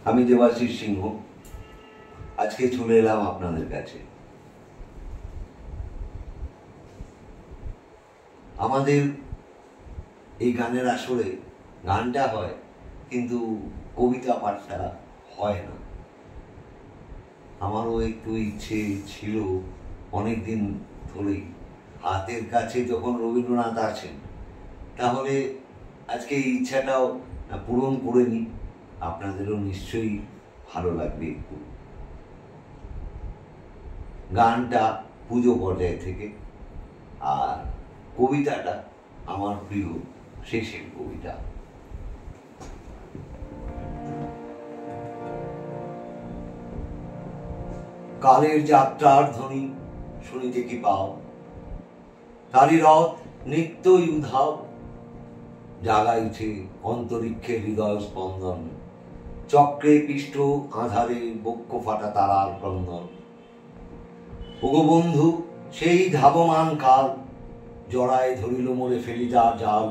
আমি দেবাশিস সিংহ আজকে চলে এলাম আপনাদের কাছে। আমাদের এই গানের আসরে গানটা হয়, কিন্তু কবিতা পাঠটা হয় না। আমারও একটু ইচ্ছে ছিল অনেকদিন ধরেই, হাতের কাছে যখন রবীন্দ্রনাথ আছেন তাহলে আজকে এই ইচ্ছাটাও পূরণ করে নিই। আপনাদেরও নিশ্চয়ই ভালো লাগবে। একটু গানটা পুজো পর্যায় থেকে, আর কবিতাটা আমার প্রিয় শেষের কবিতা। কালের যাত্রার ধ্বনি শুনিতে কি পাও, তারি রথ নিত্যই উধাও, জাগাইছে অন্তরিক্ষে হৃদয় স্পন্দন, চক্রে পিষ্ট আধারে বক্ষ ফাটা তারার ক্রন্দন। ওগো বন্ধু সেই ধাবমান কাল, জড়ায় ধরিল মোরে ফেলিদার জাল,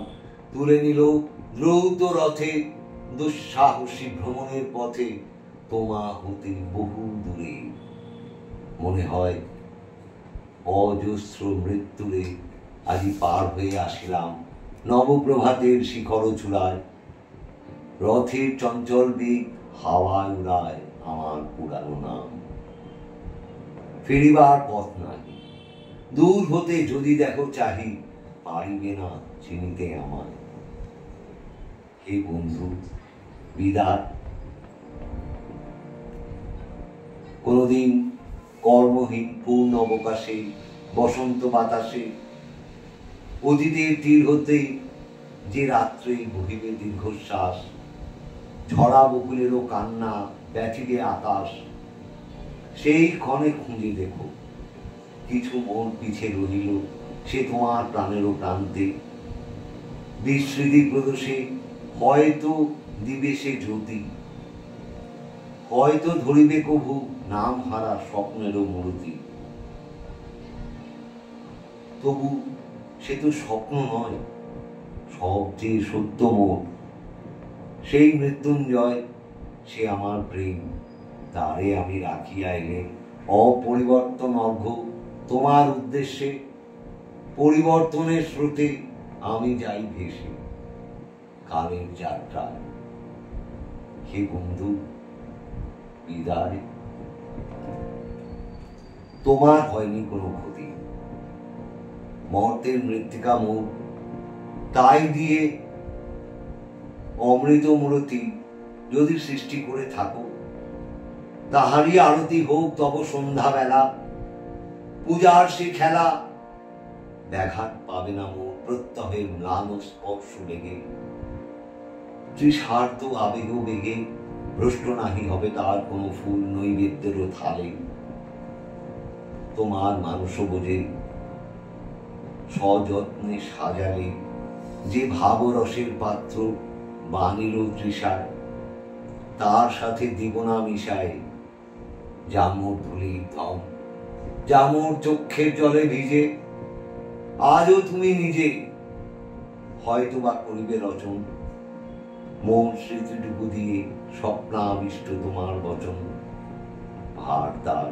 তুলে নিল দ্রৌত রথে দুঃসাহসী ভ্রমণের পথে, তোমা হতে বহু দূরে। মনে হয় অজস্র মৃত্যুরে আজি পার হয়ে আসিলাম নবপ্রভাতের শিখর চূড়ায়, রথের চঞ্চল বেগ হাওয়ায় উড়ায় আমার পুরানো নাম। ফিরিবার পথ নাই, দূর হতে যদি দেখো চাহি, পারিবে না চিনিতে আমায়। হে বন্ধু বিদায়। কোনদিন কর্মহীন পূর্ণ অবকাশে বসন্ত বাতাসে অতীতের তীর হতে যে রাত্রে বহিবে দীর্ঘশ্বাস, ঝরা বকুলেরও কান্না ব্যথিবে আকাশ, সেই ক্ষণে খুঁজে দেখো কিছু মন পিছে রহিল সে তোমার প্রাণেরও প্রান্তে। বিস্মৃতি প্রদোষে হয়তো দিবে সে জ্যোতি, হয়তো ধরিবে কভু নাম হারা স্বপ্নেরও মূর্তি। তবু সে তো স্বপ্ন নয়, সবচেয়ে সত্য মোর সেই মৃত্যুঞ্জয়, সে আমার প্রেম। তারে আমি রাখিয়া এলে অপরিবর্তন অর্ঘ্য তোমার উদ্দেশ্যে, পরিবর্তনের স্রোতে আমি যাই ভেসে কালের যাত্রায়। হে বন্ধু বিদায়। তোমার হয়নি কোনো ক্ষতি, মর্তের মৃত্তিকা মোর, তাই দিয়ে অমৃত মূরতি যদি সৃষ্টি করে থাকো, তাহারই আরতি হোক তব সন্ধ্যাবেলা। পূজার সে খেলা ব্যাঘাত পাবে না মোর প্রত্যহের ম্লান স্পর্শ লেগে। তৃষার্ত আবেগ বেগে ভ্রষ্ট নাহি হবে তার কোনো ফুল নৈবেদ্যেরও থালে। তোমার মানুষ বোঝে সযত্নে সাজালে যে ভাবরসের পাত্র বাণীরও তৃষায়, তার সাথে দিব না মিশায় জামর ধুলির ধম, জামর চক্ষের জলে ভিজে। আজও তুমি নিজে হয়তো বা করিবে রচন, মন স্মৃতিটুকু দিয়ে স্বপ্নাবিষ্ট তোমার বচন। ভার তার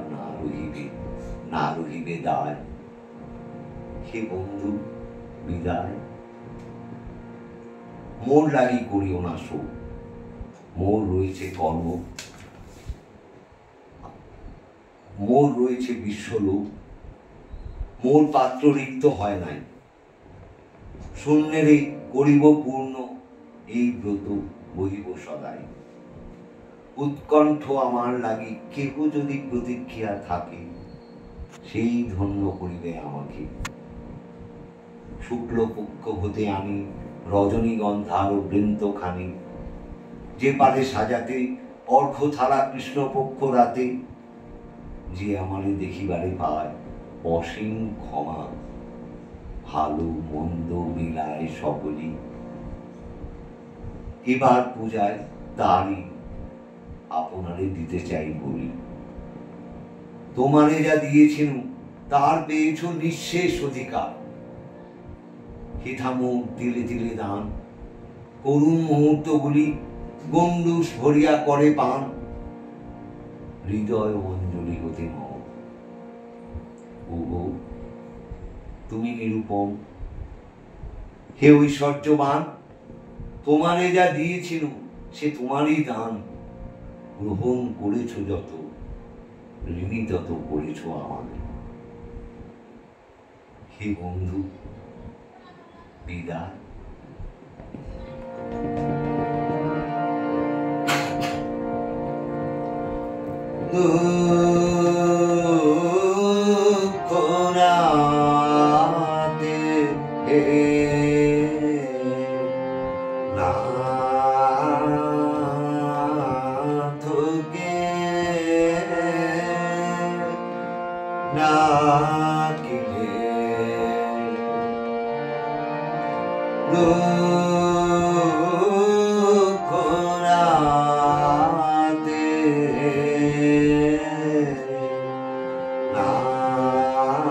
না রহিবে দায়। হে বন্ধু বিদায়। মোর লাগি করিও না শোক, মোর রয়েছে কর্ম, মোর রয়েছে বিশ্বলোক। মোর পাত্র রিক্ত হয় নাই, শূন্যেরে করিব পূর্ণ এই ব্রত বহিব সদাই। উৎকণ্ঠ আমার লাগি কেহ যদি প্রতীক্ষা থাকে, সেই ধন্য করিবে আমাকে। শুক্লপক্ষ হতে আমি রজনীগন্ধার বৃন্তখানি, যে পারে সাজাতে অর্ঘ্য থালা কৃষ্ণপক্ষ রাতে। যে আমারে দেখিবারে পায় অসীম ক্ষমা, ভালো মন্দ মিলায় সকলই। এবার পূজায় তারই আপনারে দিতে চাই বলি। তোমারে যা দিয়েছেন তার পেয়েছ নিঃশেষ অধিকার। হেথামো তিলে তিলে দান, করুণ মুহূর্তগুলি গণ্ডূষ ভরিয়া করে পান, হৃদয় অঞ্জলি গতি মম। ওগো তুমি নিরূপম, হে ঐশ্বর্যবান, তোমারে যা দিয়েছিল সে তোমারই দান। গ্রহণ করেছ যত, ঋণী তত করেছ আমাকে। হে বন্ধু, বিদায়। দুঃখনাতে হে নাথকে নাকিলে দুঃখনাতে নাথকে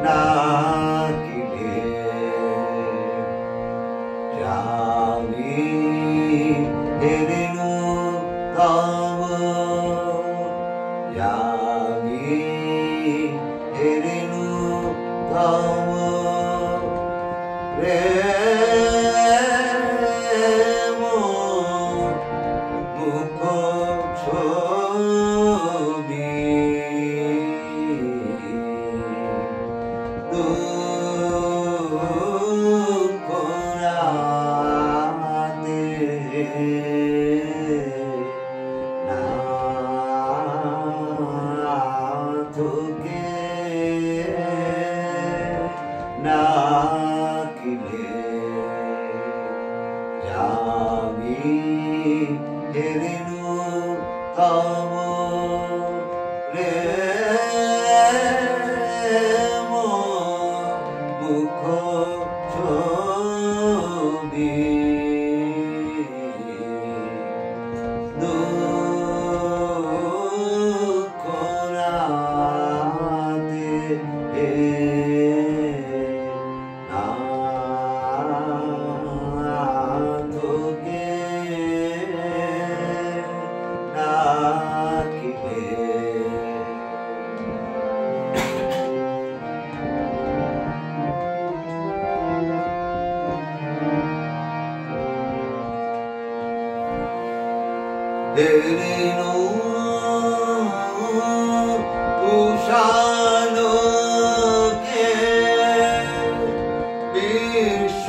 নাকিলে জানি হেরেনু তব, জানি হেরেনু তব প্রেম মুখ ছবি। দুঃখনাতে নাথকে নাকিলে জানি হেরেনু তব প্রেম মুখ ছবি। দুঃখনাতে নাথকে নাকিলে হেরেনু উষালোকে বিশ্ব